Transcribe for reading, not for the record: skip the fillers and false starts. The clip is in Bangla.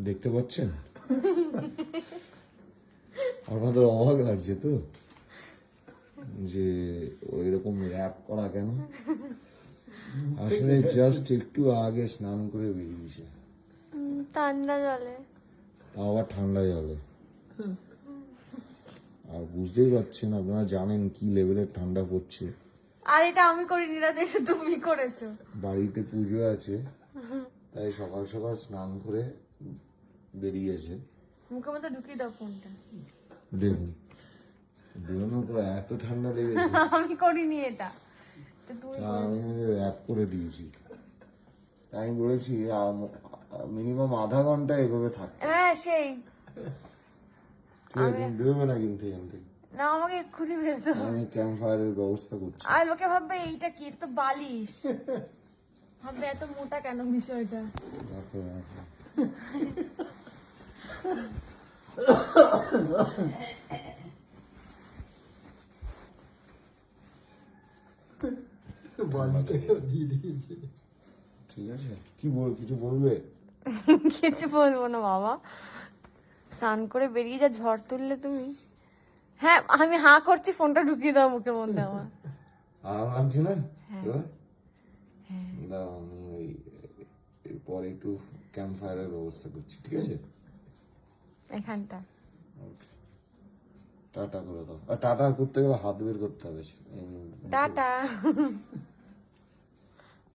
দেখতে পাচ্ছেন? আপনাদের অবাক লাগছে তো যে ওইরকম র্যাপ করা কেন? আসলে জাস্ট একটু আগে স্নান করে বেরিয়েছে, ঠান্ডা জলে। আবার ঠান্ডা জলে। আর বুঝতেই পারছেন, আপনারা জানেন কি লেভেলের ঠান্ডা পড়ছে। আর এটা আমি করিনি, না, এটা তুমি করেছো। বাড়িতে পুজো আছে, তাই সকাল সকাল স্নান করে বেরিয়েছে। মুখের মধ্যে ঢুকিয়ে দাও ফোনটা। দেখুন, বেরোনোর পর এত ঠান্ডা লেগেছে, আমি করিনি এটা, তো তুমি আমি র্যাপ করে দিয়েছি। আমি বলেছি মিনিমাম আধা ঘন্টা এভাবে থাকতে। হ্যাঁ সেই। ঠিক আছে, তুমি বেরোবে না কিন্তু এখান থেকে। না, আমাকে এক্ষুনি ভেজো। আমি ক্যাম্প ফায়ারের ব্যবস্থা করছি। আর লোকে ভাববে এইটা কি, এটা তো বালিশ। ভাববে এত মোটা কেন বিষয়টা। রাখো, রাখো। ঠিক আছে, কিছু বলবে? কিছু বলবো না বাবা, স্নান করে বেরিয়ে যা ঝড় তুললে তুমি। হ্যাঁ, আমি হাঁ করছি, ফোনটা ঢুকিয়ে দাও মুখের মধ্যে আমার। আরাম লাগছে না হ্যাঁ। এবার? দাও, আমি ওই এরপর একটু ক্যাম্প ফায়ারের ব্যবস্থা করছি, ঠিক আছে? এখানটা টাটা করে দাও। আর টাটা করতে গেলে হাত বের করতে হবে। টাটা।